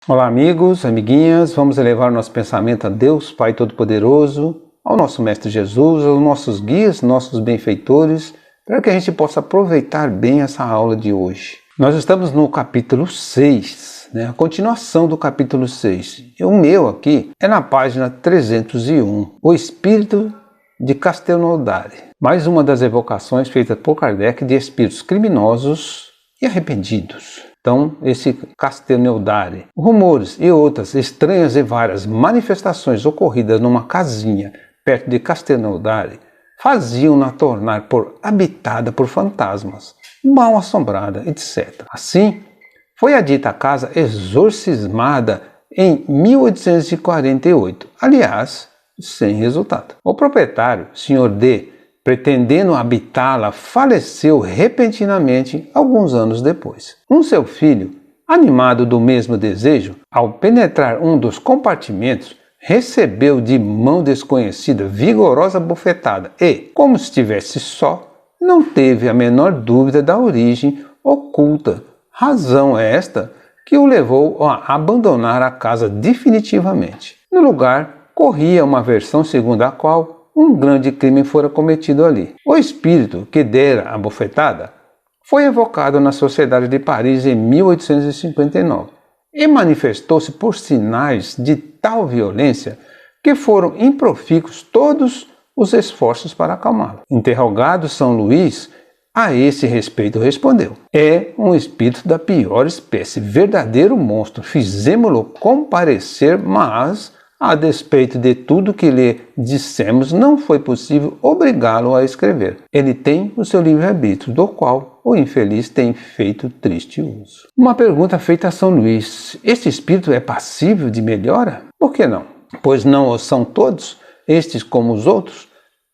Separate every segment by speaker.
Speaker 1: Olá amigos, amiguinhas, vamos elevar nosso pensamento a Deus, Pai Todo-Poderoso, ao nosso Mestre Jesus, aos nossos guias, nossos benfeitores, para que a gente possa aproveitar bem essa aula de hoje. Nós estamos no capítulo 6, a continuação do capítulo 6. E o meu aqui é na página 301, o Espírito de Castelnaudary. Mais uma das evocações feitas por Kardec de espíritos criminosos e arrependidos. Então, esse Castelnaudary, rumores e outras estranhas e várias manifestações ocorridas numa casinha perto de Castelnaudary faziam-na tornar por habitada por fantasmas, mal assombrada, etc. Assim, foi a dita casa exorcismada em 1848, aliás, sem resultado. O proprietário, Sr. D., pretendendo habitá-la, faleceu repentinamente alguns anos depois. Seu filho, animado do mesmo desejo, ao penetrar um dos compartimentos, recebeu de mão desconhecida vigorosa bufetada e, como se estivesse só, não teve a menor dúvida da origem oculta. Razão esta que o levou a abandonar a casa definitivamente. No lugar, corria uma versão segundo a qual um grande crime fora cometido ali. O espírito que dera a bufetada foi evocado na Sociedade de Paris em 1859 e manifestou-se por sinais de tal violência que foram improfícuos todos os esforços para acalmá-lo. Interrogado São Luís, a esse respeito respondeu: é um espírito da pior espécie, verdadeiro monstro. Fizemo-lo comparecer, mas a despeito de tudo que lhe dissemos, não foi possível obrigá-lo a escrever. Ele tem o seu livre-arbítrio, do qual o infeliz tem feito triste uso. Uma pergunta feita a São Luís: este espírito é passível de melhora? Por que não? Pois não o são todos, estes como os outros?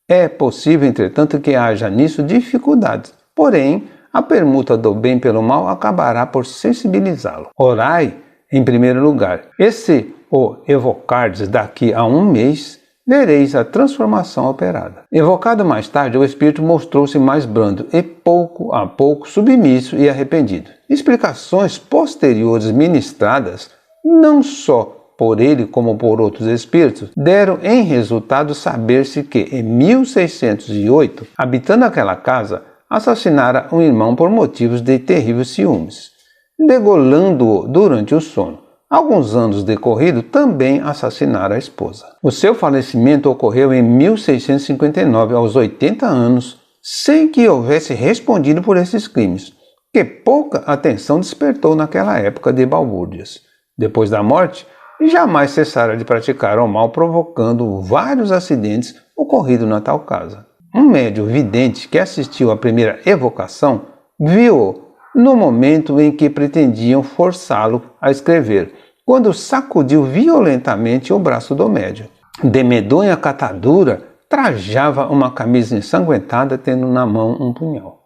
Speaker 1: É possível, entretanto, que haja nisso dificuldades. Porém, a permuta do bem pelo mal acabará por sensibilizá-lo. Orai, em primeiro lugar. Esse o evocardes daqui a um mês, vereis a transformação operada. Evocado mais tarde, o espírito mostrou-se mais brando e pouco a pouco submisso e arrependido. Explicações posteriores ministradas, não só por ele como por outros espíritos, deram em resultado saber-se que, em 1608, habitando aquela casa, assassinara um irmão por motivos de terríveis ciúmes, degolando-o durante o sono. Alguns anos decorridos, também assassinara a esposa. O seu falecimento ocorreu em 1659, aos 80 anos, sem que houvesse respondido por esses crimes, que pouca atenção despertou naquela época de balbúrdias. Depois da morte, jamais cessara de praticar o mal, provocando vários acidentes ocorridos na tal casa. Um médium vidente que assistiu à primeira evocação viu-o no momento em que pretendiam forçá-lo a escrever, quando sacudiu violentamente o braço do médium. De medonha catadura, trajava uma camisa ensanguentada, tendo na mão um punhal.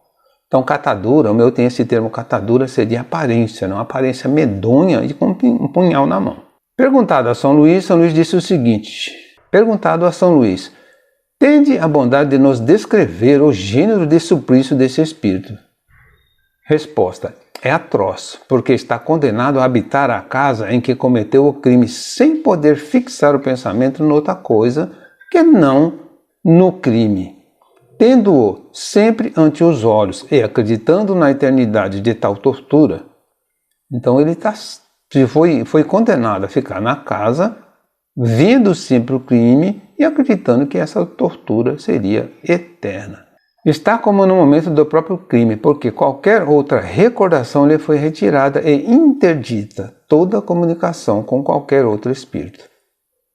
Speaker 1: Então, catadura, o meu tem esse termo catadura, seria aparência, não aparência medonha e com um punhal na mão. Perguntado a São Luís disse o seguinte: tende a bondade de nos descrever o gênero de suplício desse espírito. Resposta: é atroz, porque está condenado a habitar a casa em que cometeu o crime sem poder fixar o pensamento noutra coisa que não no crime, tendo-o sempre ante os olhos e acreditando na eternidade de tal tortura. Então ele foi condenado a ficar na casa, vendo sempre o crime e acreditando que essa tortura seria eterna. Está como no momento do próprio crime, porque qualquer outra recordação lhe foi retirada e interdita toda a comunicação com qualquer outro espírito.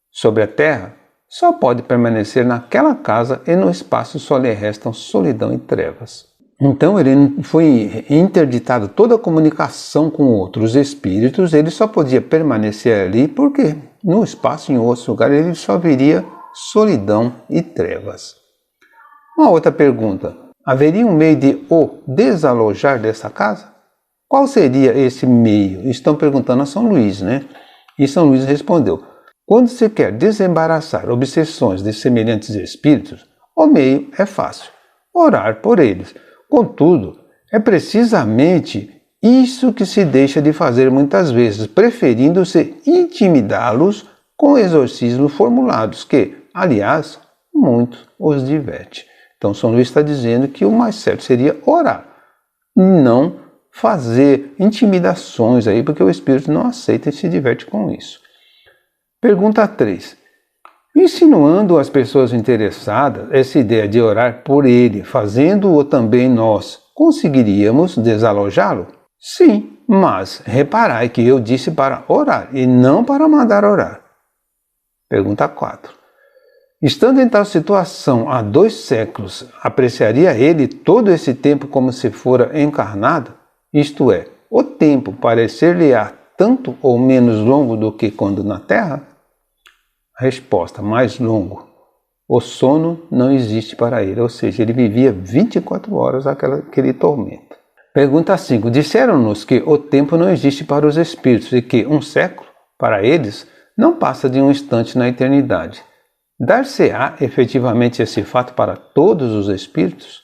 Speaker 1: Sobre a terra, só pode permanecer naquela casa e no espaço só lhe restam solidão e trevas. Então ele foi interditado toda a comunicação com outros espíritos, ele só podia permanecer ali porque no espaço, em outro lugar, ele só viria solidão e trevas. Uma outra pergunta: haveria um meio de o desalojar dessa casa? Qual seria esse meio? Estão perguntando a São Luís, E São Luís respondeu: quando se quer desembaraçar obsessões de semelhantes espíritos, o meio é fácil: orar por eles. Contudo, é precisamente isso que se deixa de fazer muitas vezes, preferindo-se intimidá-los com exorcismos formulados, que, aliás, muito os diverte. Então, São Luís está dizendo que o mais certo seria orar, não fazer intimidações aí, porque o espírito não aceita e se diverte com isso. Pergunta 3. Insinuando às pessoas interessadas essa ideia de orar por ele, fazendo-o também nós, conseguiríamos desalojá-lo? Sim, mas reparai que eu disse para orar e não para mandar orar. Pergunta 4. Estando em tal situação há 2 séculos, apreciaria ele todo esse tempo como se fora encarnado? Isto é, o tempo parecer-lhe-á tanto ou menos longo do que quando na Terra? Resposta: mais longo. O sono não existe para ele, ou seja, ele vivia 24 horas aquele tormento. Pergunta 5. Disseram-nos que o tempo não existe para os espíritos e que 1 século, para eles, não passa de um instante na eternidade. Dar-se-á efetivamente esse fato para todos os espíritos?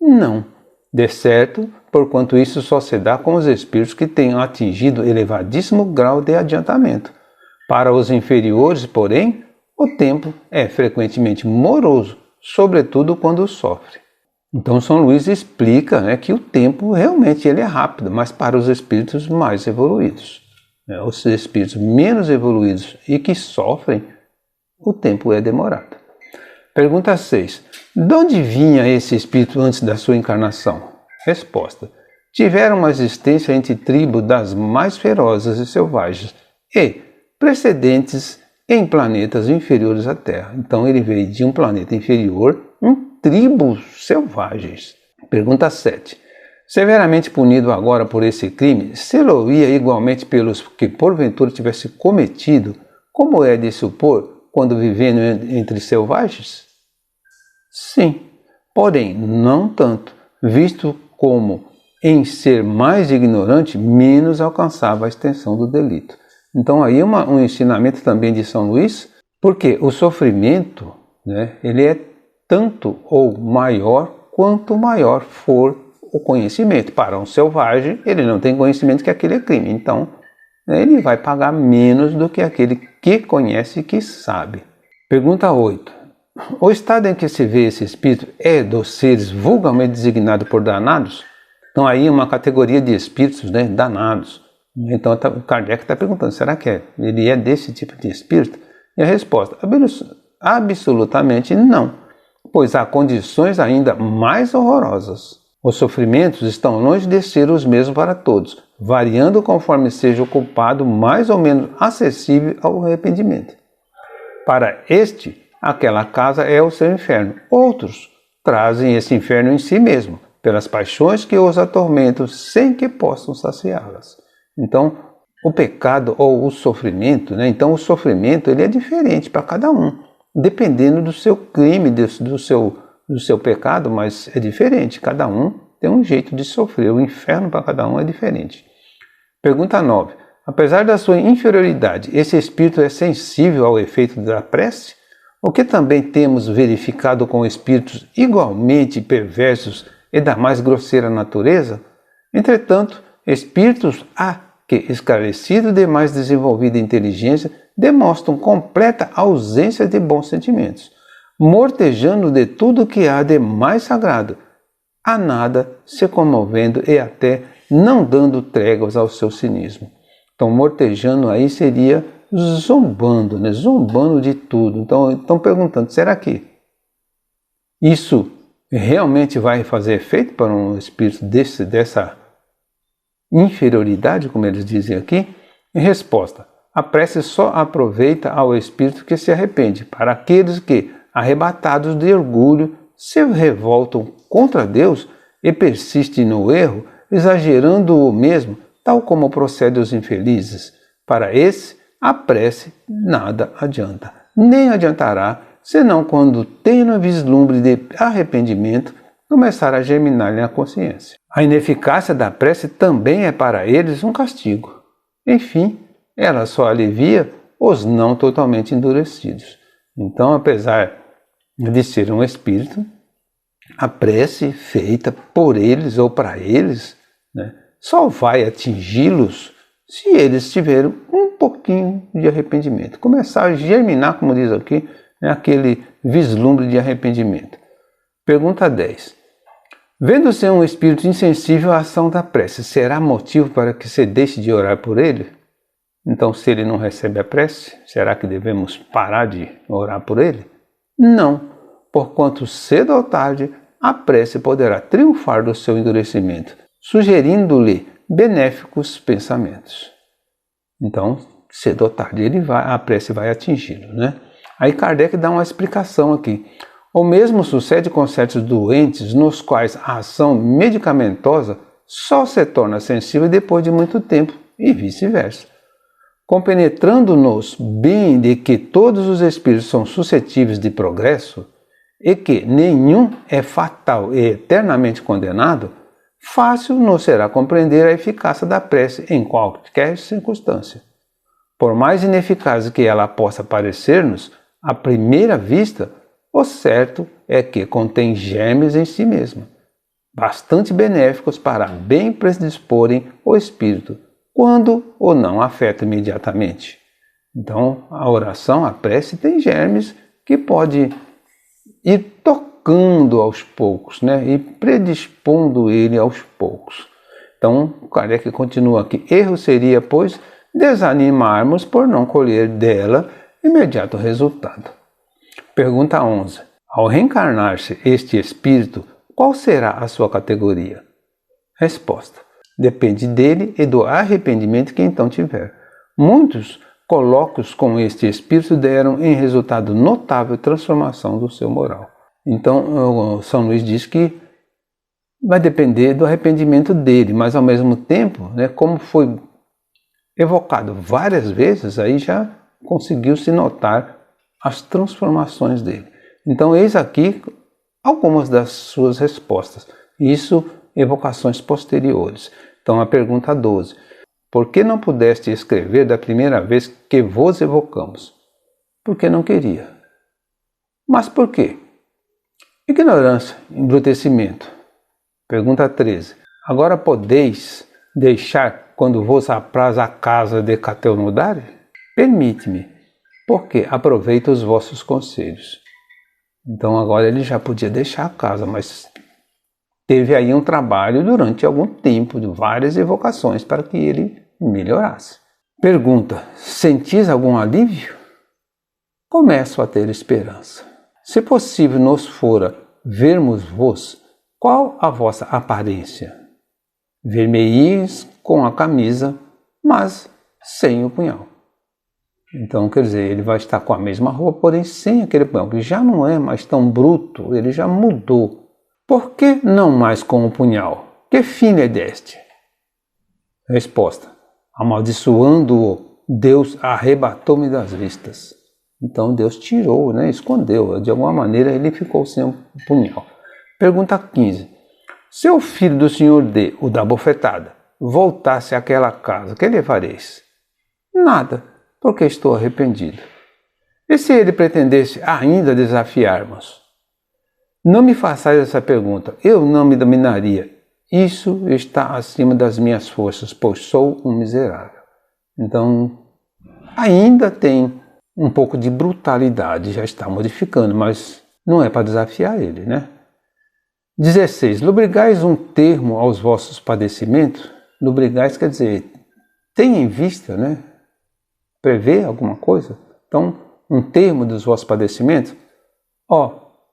Speaker 1: Não. De certo, porquanto isso só se dá com os espíritos que tenham atingido elevadíssimo grau de adiantamento. Para os inferiores, porém, o tempo é frequentemente moroso, sobretudo quando sofre. Então São Luís explica, que o tempo realmente ele é rápido, mas para os espíritos mais evoluídos. Os espíritos menos evoluídos e que sofrem, o tempo é demorado. Pergunta 6. De onde vinha esse espírito antes da sua encarnação? Resposta. Tiveram uma existência entre tribos das mais ferozes e selvagens e precedentes em planetas inferiores à Terra. Então ele veio de um planeta inferior em tribos selvagens. Pergunta 7. Severamente punido agora por esse crime, se-lo-ia igualmente pelos que porventura tivesse cometido, como é de supor, quando vivendo entre selvagens? Sim, porém não tanto, visto como em ser mais ignorante, menos alcançava a extensão do delito. Então aí um ensinamento também de São Luís, porque o sofrimento, ele é tanto ou maior quanto maior for o conhecimento. Para um selvagem, ele não tem conhecimento que aquele é crime, então ele vai pagar menos do que aquele que conhece e que sabe. Pergunta 8. O estado em que se vê esse espírito é dos seres vulgarmente designado por danados? Então aí uma categoria de espíritos danados. Então o Kardec está perguntando, será que ele é desse tipo de espírito? E a resposta, absolutamente não, pois há condições ainda mais horrorosas. Os sofrimentos estão longe de ser os mesmos para todos, variando conforme seja o culpado mais ou menos acessível ao arrependimento. Para este, aquela casa é o seu inferno. Outros trazem esse inferno em si mesmo, pelas paixões que os atormentam sem que possam saciá-las. Então, o pecado ou o sofrimento, então o sofrimento ele é diferente para cada um, dependendo do seu crime, do seu pecado, mas é diferente, cada um tem um jeito de sofrer, o inferno para cada um é diferente. Pergunta 9. Apesar da sua inferioridade, esse espírito é sensível ao efeito da prece? O que também temos verificado com espíritos igualmente perversos e da mais grosseira natureza? Entretanto, espíritos que, esclarecidos de mais desenvolvida inteligência, demonstram completa ausência de bons sentimentos, mortejando de tudo que há de mais sagrado, a nada se comovendo e até não dando tréguas ao seu cinismo. Então, mortejando aí seria zombando, zombando de tudo. Então, estão perguntando, será que isso realmente vai fazer efeito para um espírito dessa inferioridade, como eles dizem aqui? Em resposta, a prece só aproveita ao espírito que se arrepende. Para aqueles que, arrebatados de orgulho, se revoltam contra Deus e persistem no erro, exagerando o mesmo, tal como procede os infelizes. Para esse, a prece nada adianta, nem adiantará, senão quando tenha vislumbre de arrependimento, começar a germinar-lhe a consciência. A ineficácia da prece também é para eles um castigo. Enfim, ela só alivia os não totalmente endurecidos. Então, apesar de ser um espírito, a prece feita por eles ou para eles, só vai atingi-los se eles tiverem um pouquinho de arrependimento. Começar a germinar, como diz aqui, né, aquele vislumbre de arrependimento. Pergunta 10. Vendo ser um espírito insensível à ação da prece, será motivo para que você deixe de orar por ele? Então, se ele não recebe a prece, será que devemos parar de orar por ele? Não, porquanto cedo ou tarde a prece poderá triunfar do seu endurecimento, sugerindo-lhe benéficos pensamentos. Então, cedo ou tarde a prece vai atingi-lo, né? Aí Kardec dá uma explicação aqui. O mesmo sucede com certos doentes nos quais a ação medicamentosa só se torna sensível depois de muito tempo e vice-versa. Compenetrando-nos bem de que todos os espíritos são suscetíveis de progresso e que nenhum é fatal e eternamente condenado, fácil nos será compreender a eficácia da prece em qualquer circunstância. Por mais ineficaz que ela possa parecer-nos, à primeira vista, o certo é que contém germes em si mesma, bastante benéficos para bem predisporem o espírito, quando o não afeta imediatamente. Então, a oração, a prece, tem germes que pode ir tocando aos poucos, né? E predispondo ele aos poucos. Então, Kardec continua aqui. Erro seria, pois, desanimarmos por não colher dela imediato resultado. Pergunta 11. Ao reencarnar-se este espírito, qual será a sua categoria? Resposta. Depende dele e do arrependimento que então tiver. Muitos colóquios com este espírito deram em resultado notável transformação do seu moral. Então, São Luís diz que vai depender do arrependimento dele, mas ao mesmo tempo, né, como foi evocado várias vezes, aí já conseguiu se notar as transformações dele. Então, eis aqui algumas das suas respostas. Isso, evocações posteriores. Então, a pergunta 12. Por que não pudeste escrever da primeira vez que vos evocamos? Porque não queria. Mas por quê? Ignorância, embrutecimento. Pergunta 13. Agora podeis deixar quando vos apraz a casa de Cateonudare? Permite-me, porque aproveito os vossos conselhos. Então agora ele já podia deixar a casa, mas teve aí um trabalho durante algum tempo, de várias evocações, para que ele melhorasse. Pergunta, sentis algum alívio? Começo a ter esperança. Se possível nos fora vermos-vos, qual a vossa aparência? Ver-me-eis com a camisa, mas sem o punhal. Então, quer dizer, ele vai estar com a mesma roupa, porém sem aquele punhal, que já não é mais tão bruto, ele já mudou. Por que não mais com o punhal? Que fim lhe deste? Resposta. Amaldiçoando-o, Deus arrebatou-me das vistas. Então Deus tirou, né, escondeu. De alguma maneira ele ficou sem o punhal. Pergunta 15. Se o filho do senhor D, o da bofetada, voltasse àquela casa, que lhe fareis? Nada, porque estou arrependido. E se ele pretendesse ainda desafiar-nos? Não me façais essa pergunta, eu não me dominaria. Isso está acima das minhas forças, pois sou um miserável. Então, ainda tem um pouco de brutalidade, já está modificando, mas não é para desafiar ele, né? 16. Lubrigais um termo aos vossos padecimentos? Lubrigais quer dizer, tem em vista, né? Prevê alguma coisa? Então, um termo dos vossos padecimentos?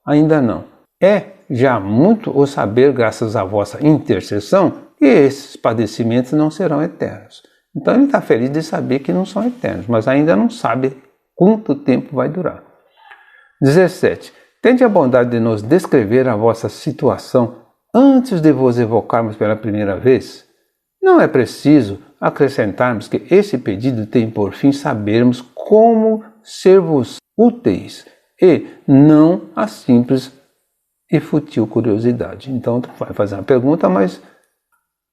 Speaker 1: Ainda não. É já muito o saber, graças à vossa intercessão, que esses padecimentos não serão eternos. Então ele está feliz de saber que não são eternos, mas ainda não sabe quanto tempo vai durar. 17. Tende a bondade de nos descrever a vossa situação antes de vos evocarmos pela primeira vez. Não é preciso acrescentarmos que esse pedido tem por fim sabermos como ser-vos úteis e não a simples e fútil curiosidade. Então, tu vai fazer uma pergunta, mas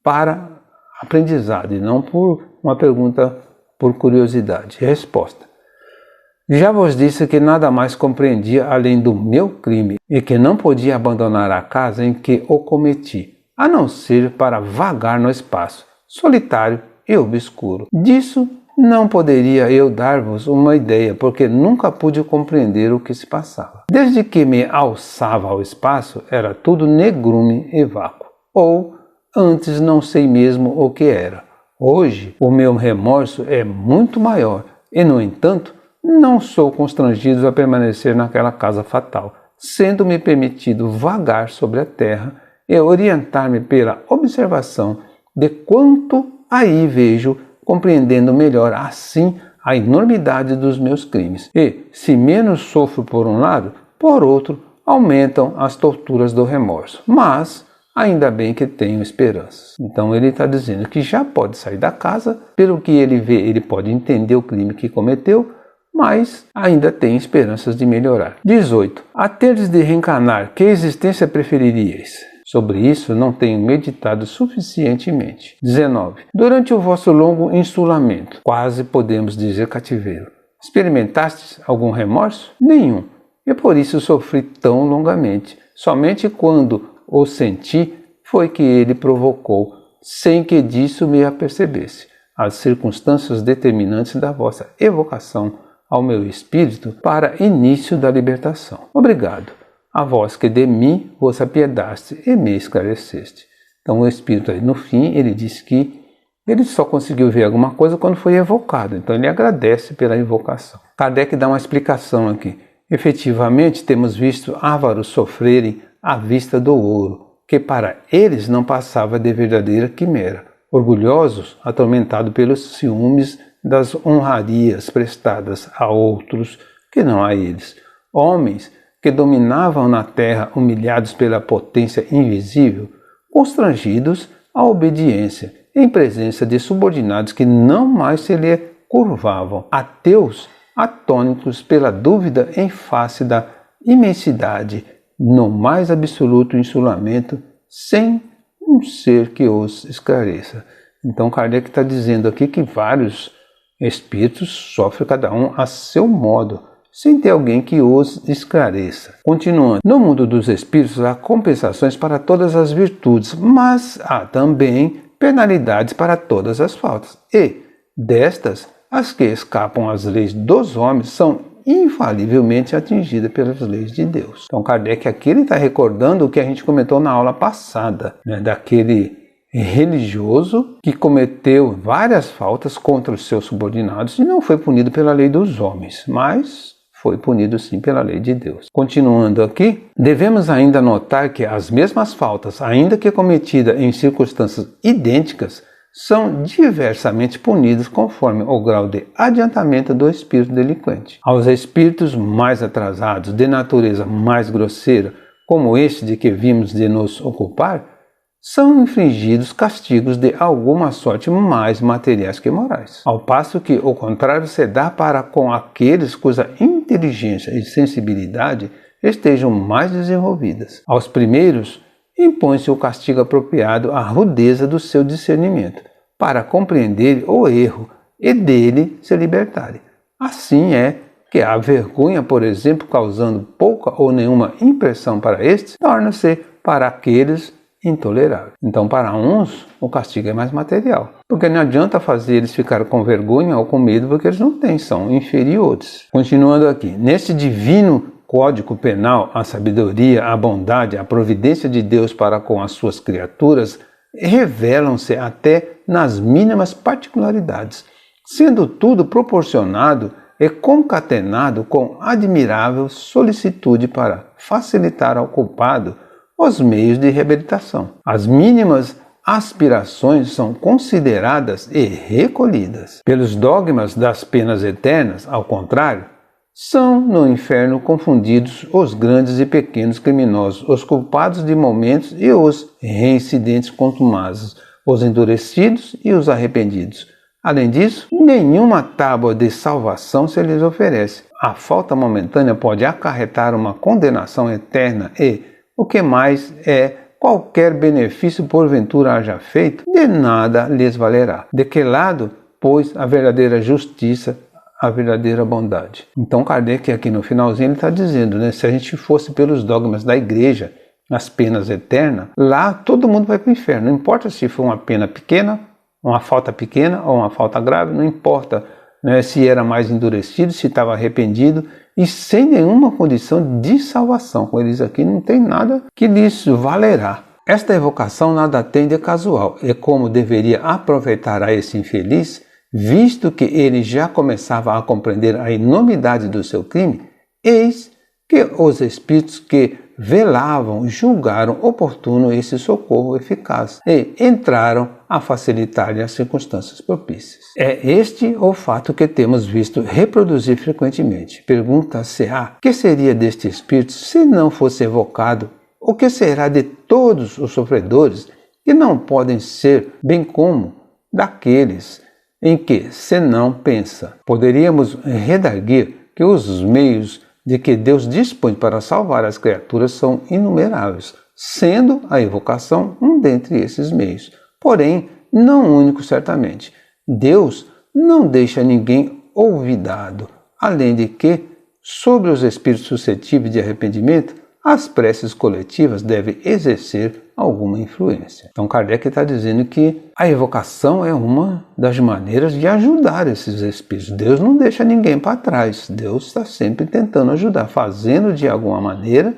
Speaker 1: para aprendizado, e não por uma pergunta por curiosidade. Resposta. Já vos disse que nada mais compreendia além do meu crime e que não podia abandonar a casa em que o cometi, a não ser para vagar no espaço, solitário e obscuro. Disso não poderia eu dar-vos uma ideia, porque nunca pude compreender o que se passava. Desde que me alçava ao espaço, era tudo negrume e vácuo. Ou, antes não sei mesmo o que era. Hoje, o meu remorso é muito maior e, no entanto, não sou constrangido a permanecer naquela casa fatal, sendo-me permitido vagar sobre a terra e orientar-me pela observação de quanto aí vejo, compreendendo melhor assim a enormidade dos meus crimes. E, se menos sofro por um lado, por outro, aumentam as torturas do remorso. Mas, ainda bem que tenho esperanças. Então ele está dizendo que já pode sair da casa, pelo que ele vê, ele pode entender o crime que cometeu, mas ainda tem esperanças de melhorar. 18. A teres de reencarnar, que existência preferirias? Sobre isso não tenho meditado suficientemente. 19. Durante o vosso longo insulamento, quase podemos dizer cativeiro, experimentastes algum remorso? Nenhum. E por isso sofri tão longamente. Somente quando o senti foi que ele provocou, sem que disso me apercebesse, as circunstâncias determinantes da vossa evocação ao meu espírito para início da libertação. Obrigado, a vós que de mim vos apiedaste e me esclareceste. Então o espírito aí no fim, ele diz que ele só conseguiu ver alguma coisa quando foi evocado. Então ele agradece pela invocação. Kardec dá uma explicação aqui. Efetivamente temos visto ávaros sofrerem à vista do ouro, que para eles não passava de verdadeira quimera, orgulhosos, atormentados pelos ciúmes das honrarias prestadas a outros que não a eles, homens que dominavam na terra humilhados pela potência invisível, constrangidos à obediência em presença de subordinados que não mais se lhe curvavam, ateus, atônitos pela dúvida em face da imensidade, no mais absoluto insulamento, sem um ser que os esclareça. Então Kardec está dizendo aqui que vários espíritos sofrem cada um a seu modo, sem ter alguém que os esclareça. Continuando, no mundo dos espíritos há compensações para todas as virtudes, mas há também penalidades para todas as faltas. E, destas, as que escapam às leis dos homens são infalivelmente atingidas pelas leis de Deus. Então Kardec aqui está recordando o que a gente comentou na aula passada, daquele religioso que cometeu várias faltas contra os seus subordinados e não foi punido pela lei dos homens, mas foi punido sim pela lei de Deus. Continuando aqui, devemos ainda notar que as mesmas faltas, ainda que cometidas em circunstâncias idênticas, são diversamente punidas conforme o grau de adiantamento do espírito delinquente. Aos espíritos mais atrasados, de natureza mais grosseira, como este de que vimos de nos ocupar, são infligidos castigos de alguma sorte mais materiais que morais. Ao passo que o contrário se dá para com aqueles cuja inteligência e sensibilidade estejam mais desenvolvidas. Aos primeiros, impõe-se o castigo apropriado à rudeza do seu discernimento, para compreender o erro e dele se libertarem. Assim é que a vergonha, por exemplo, causando pouca ou nenhuma impressão para estes, torna-se para aqueles intolerável. Então, para uns, o castigo é mais material, porque não adianta fazer eles ficarem com vergonha ou com medo, porque eles não têm, são inferiores. Continuando aqui, neste divino código penal, a sabedoria, a bondade, a providência de Deus para com as suas criaturas revelam-se até nas mínimas particularidades, sendo tudo proporcionado e concatenado com admirável solicitude para facilitar ao culpado os meios de reabilitação. As mínimas aspirações são consideradas e recolhidas. Pelos dogmas das penas eternas, ao contrário, são no inferno confundidos os grandes e pequenos criminosos, os culpados de momentos e os reincidentes contumazes, os endurecidos e os arrependidos. Além disso, nenhuma tábua de salvação se lhes oferece. A falta momentânea pode acarretar uma condenação eterna e, o que mais é, qualquer benefício porventura haja feito, de nada lhes valerá. De que lado, pois, a verdadeira justiça, a verdadeira bondade? Então Kardec aqui no finalzinho ele está dizendo, se a gente fosse pelos dogmas da igreja, as penas eternas, lá todo mundo vai para o inferno. Não importa se for uma pena pequena uma falta pequena ou uma falta grave, não importa, né, se era mais endurecido, se estava arrependido, e sem nenhuma condição de salvação. Como ele diz aqui, não tem nada que lhes valerá. Esta evocação nada tem de casual, é como deveria aproveitar a esse infeliz, visto que ele já começava a compreender a enormidade do seu crime. Eis que os espíritos que velavam julgaram oportuno esse socorro eficaz e entraram a facilitar-lhe as circunstâncias propícias. É este o fato que temos visto reproduzir frequentemente. Pergunta-se-á que seria deste espírito se não fosse evocado. O que será de todos os sofredores que não podem ser, bem como daqueles em que se não pensa? Poderíamos redarguir que os meios de que Deus dispõe para salvar as criaturas são inumeráveis, sendo a evocação um dentre esses meios. Porém, não único certamente. Deus não deixa ninguém olvidado, além de que, sobre os espíritos suscetíveis de arrependimento, as preces coletivas devem exercer alguma influência. Então Kardec está dizendo que a evocação é uma das maneiras de ajudar esses espíritos. Deus não deixa ninguém para trás. Deus está sempre tentando ajudar, fazendo de alguma maneira,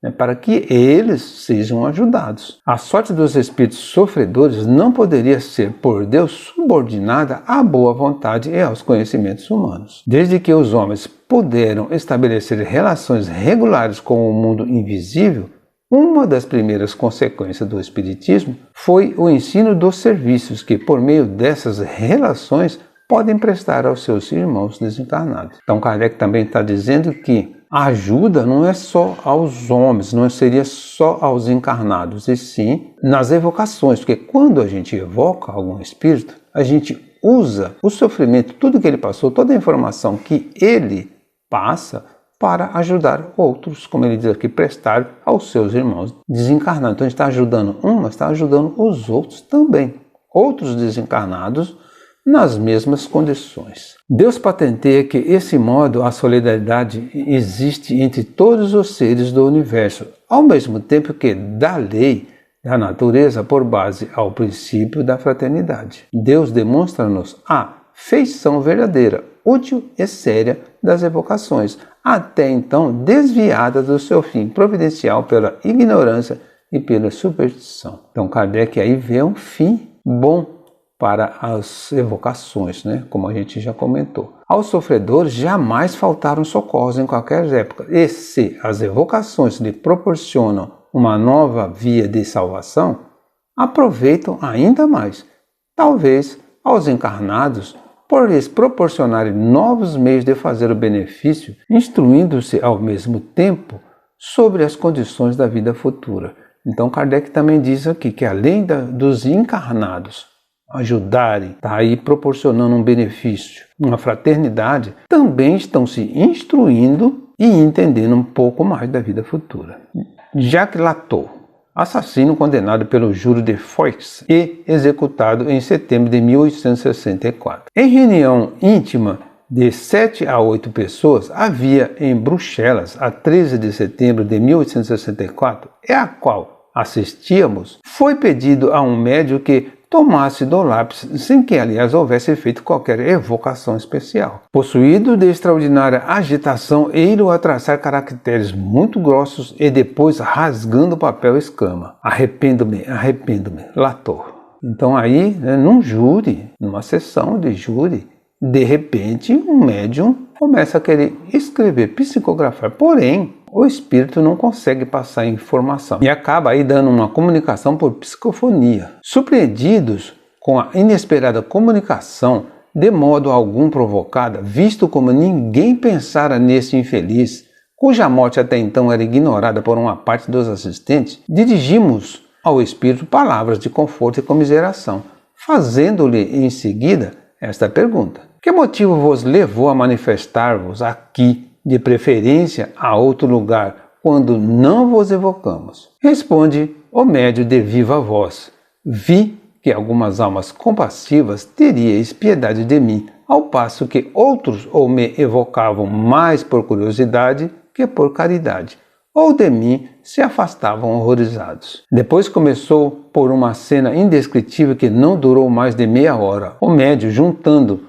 Speaker 1: né, para que eles sejam ajudados. A sorte dos espíritos sofredores não poderia ser por Deus subordinada à boa vontade e aos conhecimentos humanos. Desde que os homens puderam estabelecer relações regulares com o mundo invisível, uma das primeiras consequências do Espiritismo foi o ensino dos serviços que, por meio dessas relações, podem prestar aos seus irmãos desencarnados. Então Kardec também está dizendo que a ajuda não é só aos homens, não seria só aos encarnados, e sim nas evocações, porque quando a gente evoca algum espírito, a gente usa o sofrimento, tudo que ele passou, toda a informação que ele passa para ajudar outros, como ele diz aqui, prestar aos seus irmãos desencarnados. Então a gente está ajudando um, mas está ajudando os outros também, outros desencarnados, nas mesmas condições. Deus patenteia que, esse modo, a solidariedade existe entre todos os seres do universo, ao mesmo tempo que dá lei da natureza por base ao princípio da fraternidade. Deus demonstra-nos a feição verdadeira, útil e séria das evocações, até então desviada do seu fim providencial pela ignorância e pela superstição. Então Kardec aí vê um fim bom para as evocações, né? Como a gente já comentou. Aos sofredores jamais faltaram socorros em qualquer época, e se as evocações lhe proporcionam uma nova via de salvação, aproveitam ainda mais. Talvez aos encarnados, por lhes proporcionarem novos meios de fazer o benefício, instruindo-se ao mesmo tempo sobre as condições da vida futura. Então Kardec também diz aqui que além dos encarnados ajudarem, está aí proporcionando um benefício, uma fraternidade, também estão se instruindo e entendendo um pouco mais da vida futura. Jacques Latot, assassino condenado pelo júri de Foix e executado em setembro de 1864. Em reunião íntima de 7 a 8 pessoas, havia em Bruxelas, a 13 de setembro de 1864, e a qual assistíamos, foi pedido a um médium que tomasse do lápis, sem que, aliás, houvesse feito qualquer evocação especial. Possuído de extraordinária agitação, ele a traçar caracteres muito grossos e depois, rasgando o papel, exclama: arrependo-me, arrependo-me, Latot. Então aí, né, num júri, numa sessão de júri, de repente, um médium começa a querer escrever, psicografar, porém, o espírito não consegue passar informação e acaba aí dando uma comunicação por psicofonia. Surpreendidos com a inesperada comunicação, de modo algum provocada, visto como ninguém pensara nesse infeliz, cuja morte até então era ignorada por uma parte dos assistentes, dirigimos ao espírito palavras de conforto e comiseração, fazendo-lhe em seguida esta pergunta: que motivo vos levou a manifestar-vos aqui, de preferência a outro lugar, quando não vos evocamos? Responde o médium de viva voz: vi que algumas almas compassivas teríeis piedade de mim, ao passo que outros ou me evocavam mais por curiosidade que por caridade. ou de mim se afastavam horrorizados. Depois começou por uma cena indescritível que não durou mais de meia hora. O médium, juntando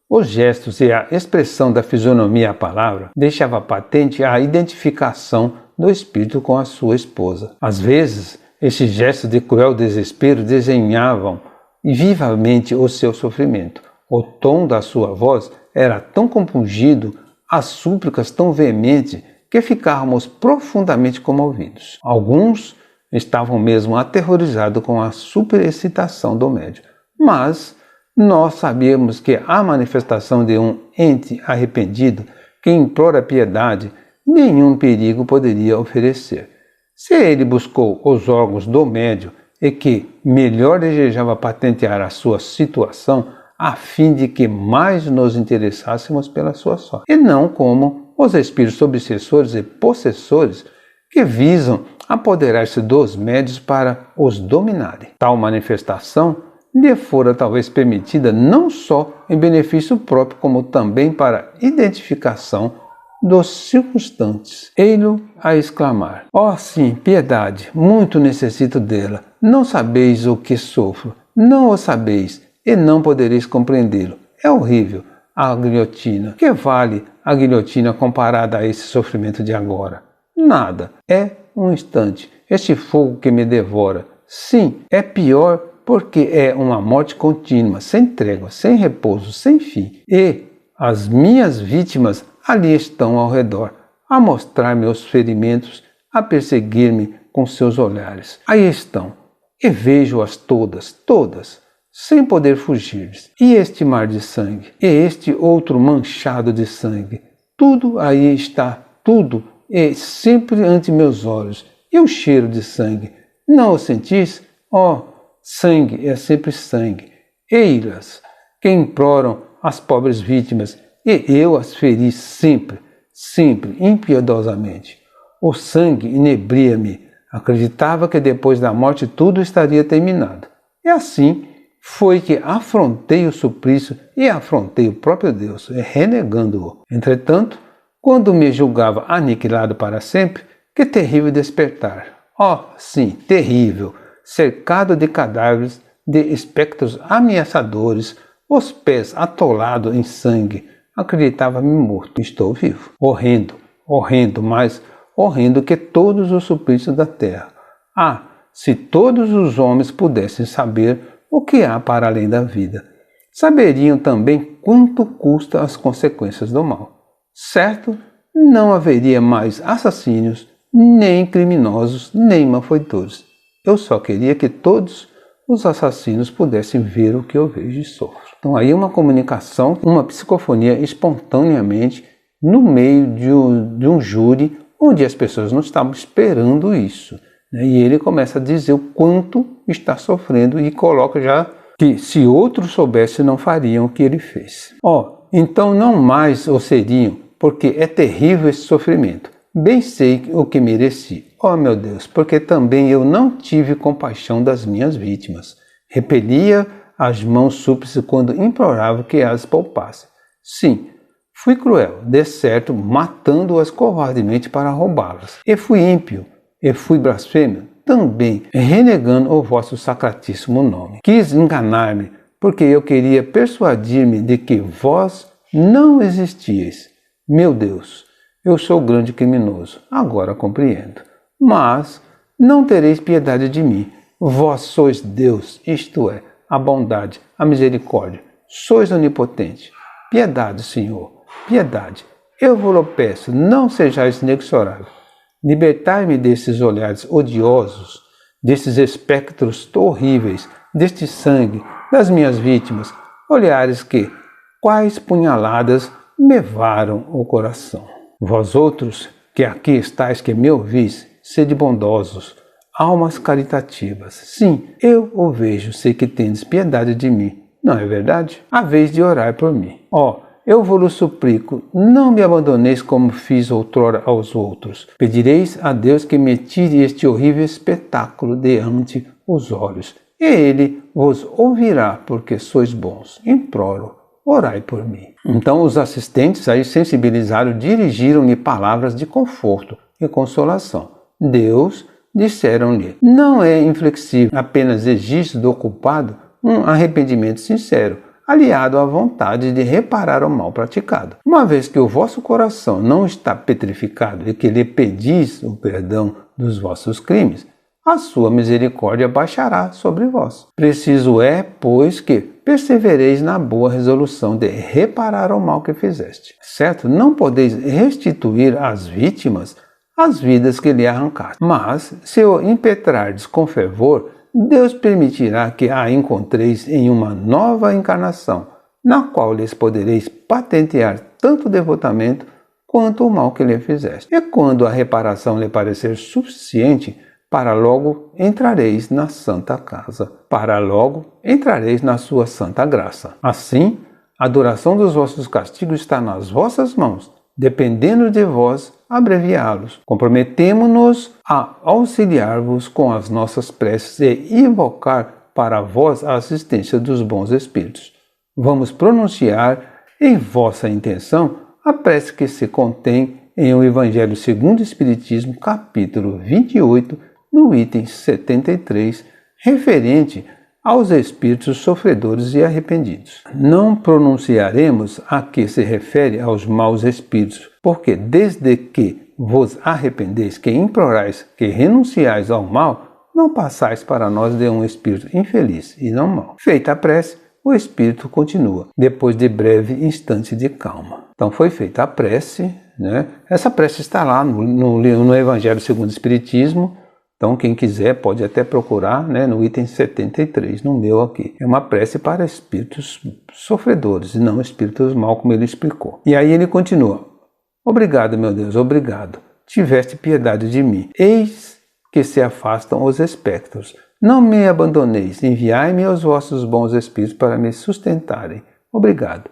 Speaker 1: os gestos e a expressão da fisionomia à palavra, deixava patente a identificação do espírito com a sua esposa. Às vezes, esses gestos de cruel desespero desenhavam vivamente o seu sofrimento. O tom da sua voz era tão compungido, as súplicas tão veementes, que ficávamos profundamente comovidos. Alguns estavam mesmo aterrorizados com a superexcitação do médium, mas nós sabíamos que a manifestação de um ente arrependido que implora piedade nenhum perigo poderia oferecer. Se ele buscou os órgãos do médium e que melhor desejava patentear a sua situação a fim de que mais nos interessássemos pela sua sorte, e não como os espíritos obsessores e possessores que visam apoderar-se dos médios para os dominarem. Tal manifestação lhe fora talvez permitida não só em benefício próprio, como também para identificação dos circunstantes. Ei-lo a exclamar: ó sim, piedade, muito necessito dela. Não sabeis o que sofro, não o sabeis, e não podereis compreendê-lo. É horrível a guilhotina. Que vale a guilhotina comparada a esse sofrimento de agora? Nada. É um instante. Este fogo que me devora. Sim, é pior porque é uma morte contínua, sem trégua, sem repouso, sem fim. E as minhas vítimas ali estão ao redor, a mostrar-me os ferimentos, a perseguir-me com seus olhares. Aí estão, e vejo-as todas, sem poder fugir-lhes. E este mar de sangue, e este outro manchado de sangue, tudo aí está, tudo, e sempre ante meus olhos. E o cheiro de sangue, não o sentis? Oh, sangue é sempre sangue. Ei-las, que imploram as pobres vítimas, e eu as feri sempre, impiedosamente. O sangue inebria-me. Acreditava que depois da morte tudo estaria terminado. E assim foi que afrontei o suplício e afrontei o próprio Deus, renegando-o. Entretanto, quando me julgava aniquilado para sempre, que terrível despertar! Oh, sim, terrível! Cercado de cadáveres, de espectros ameaçadores, os pés atolados em sangue, acreditava-me morto. Estou vivo. Horrendo, mais horrendo que todos os suplícios da terra. Ah, se todos os homens pudessem saber o que há para além da vida, saberiam também quanto custam as consequências do mal. Certo, não haveria mais assassinos, nem criminosos, nem malfeitores. Eu só queria que todos os assassinos pudessem ver o que eu vejo e sofro. Então aí uma comunicação, uma psicofonia espontaneamente no meio de um júri, onde as pessoas não estavam esperando isso. E ele começa a dizer o quanto está sofrendo e coloca já que se outros soubessem não fariam o que ele fez. Então não mais o seriam, porque é terrível esse sofrimento. Bem sei o que mereci. Meu Deus, porque também eu não tive compaixão das minhas vítimas. Repelia as mãos súplices quando implorava que as poupasse. Sim, fui cruel, de certo, matando-as covardemente para roubá-las. E fui ímpio, e fui blasfêmio, também renegando o vosso sacratíssimo nome. Quis enganar-me, porque eu queria persuadir-me de que vós não existíeis. Meu Deus, eu sou grande criminoso, agora compreendo. Mas não tereis piedade de mim. Vós sois Deus, isto é, a bondade, a misericórdia. Sois onipotente. Piedade, Senhor, piedade. Eu vos peço, não sejais inexorável. Libertai-me desses olhares odiosos, desses espectros horríveis, deste sangue, das minhas vítimas, olhares que, quais punhaladas, me varam o coração. Vós outros, que aqui estáis, que me ouvis, sede bondosos, almas caritativas. Sim, eu o vejo, sei que tendes piedade de mim. Não é verdade? A vez de orar por mim. Eu vos suplico, não me abandoneis como fiz outrora aos outros. Pedireis a Deus que me tire este horrível espetáculo de ante os olhos. E Ele vos ouvirá, porque sois bons. Imploro, orai por mim. Então os assistentes aí sensibilizados dirigiram-lhe palavras de conforto. e consolação. Deus, disseram-lhe, não é inflexível, apenas exige do culpado um arrependimento sincero, aliado à vontade de reparar o mal praticado. Uma vez que o vosso coração não está petrificado e que lhe pedis o perdão dos vossos crimes, a sua misericórdia baixará sobre vós. Preciso é, pois, que persevereis na boa resolução de reparar o mal que fizeste. Certo? Não podeis restituir às vítimas as vidas que lhe arrancaste. Mas, se o impetrardes com fervor, Deus permitirá que a encontreis em uma nova encarnação, na qual lhes podereis patentear tanto o devotamento quanto o mal que lhe fizeste. E quando a reparação lhe parecer suficiente, para logo entrareis na santa casa, para logo entrareis na sua santa graça. Assim, a duração dos vossos castigos está nas vossas mãos, dependendo de vós abreviá-los. Comprometemo-nos a auxiliar-vos com as nossas preces e invocar para vós a assistência dos bons espíritos. Vamos pronunciar em vossa intenção a prece que se contém em o Evangelho segundo o Espiritismo, capítulo 28, no item 73, referente aos espíritos sofredores e arrependidos. Não pronunciaremos a que se refere aos maus espíritos, porque desde que vos arrependeis, que implorais, que renunciais ao mal, não passais para nós de um espírito infeliz e não mau. Feita a prece, o espírito continua, depois de breve instante de calma. Então foi feita a prece, né? Essa prece está lá no Evangelho segundo o Espiritismo. Então, quem quiser pode até procurar, né, no item 73, no meu aqui. É uma prece para espíritos sofredores e não espíritos maus, como ele explicou. E aí ele continua. Obrigado, meu Deus, obrigado. Tiveste piedade de mim. Eis que se afastam os espectros. Não me abandoneis. Enviai-me os vossos bons espíritos para me sustentarem. Obrigado.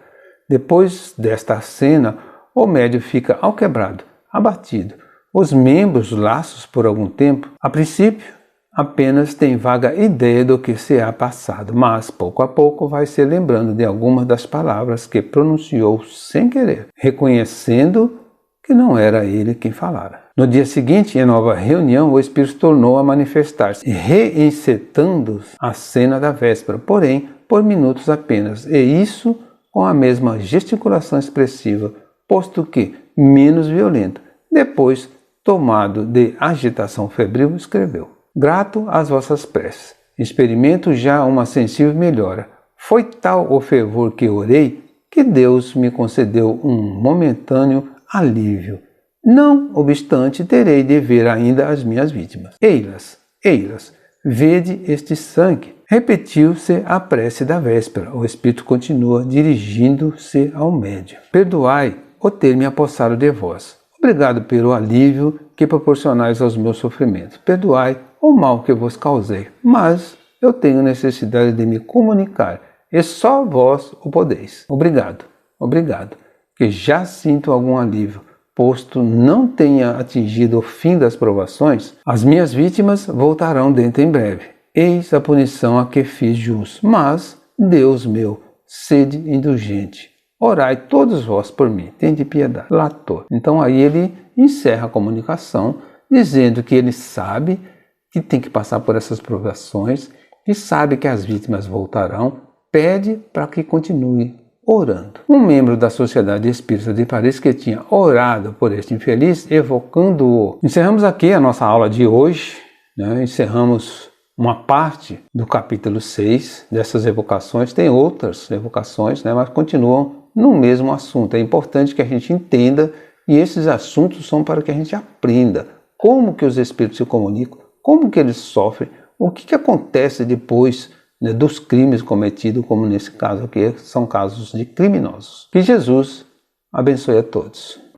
Speaker 1: Depois desta cena, o médium fica alquebrado, abatido. Os membros laços por algum tempo, a princípio, apenas tem vaga ideia do que se há passado, mas pouco a pouco vai se lembrando de algumas das palavras que pronunciou sem querer, reconhecendo que não era ele quem falara. No dia seguinte, em nova reunião, o Espírito tornou a manifestar-se, reencetando a cena da véspera, porém, por minutos apenas, e isso com a mesma gesticulação expressiva, posto que menos violenta. Depois, tomado de agitação febril, escreveu: Grato às vossas preces, experimento já uma sensível melhora. Foi tal o fervor que orei, que Deus me concedeu um momentâneo alívio. Não obstante, terei de ver ainda as minhas vítimas. Ei-las, vede este sangue. Repetiu-se a prece da véspera. O Espírito continua dirigindo-se ao médium. Perdoai o ter me apossado de vós. Obrigado pelo alívio que proporcionais aos meus sofrimentos. Perdoai o mal que vos causei, mas eu tenho necessidade de me comunicar, e só vós o podeis. Obrigado, que já sinto algum alívio, posto não tenha atingido o fim das provações. As minhas vítimas voltarão dentro em breve. Eis a punição a que fiz jus, mas, Deus meu, sede indulgente. Orai todos vós por mim, tende piedade. Lator. Então aí ele encerra a comunicação, dizendo que ele sabe que tem que passar por essas provações, e sabe que as vítimas voltarão, pede para que continue orando. Um membro da Sociedade Espírita de Paris que tinha orado por este infeliz, evocando-o. Encerramos aqui a nossa aula de hoje, né? Encerramos uma parte do capítulo 6 dessas evocações. Tem outras evocações, né? Mas continuam no mesmo assunto. É importante que a gente entenda, e esses assuntos são para que a gente aprenda como que os espíritos se comunicam, como que eles sofrem, o que acontece depois, né, dos crimes cometidos, como nesse caso aqui, são casos de criminosos. Que Jesus abençoe a todos.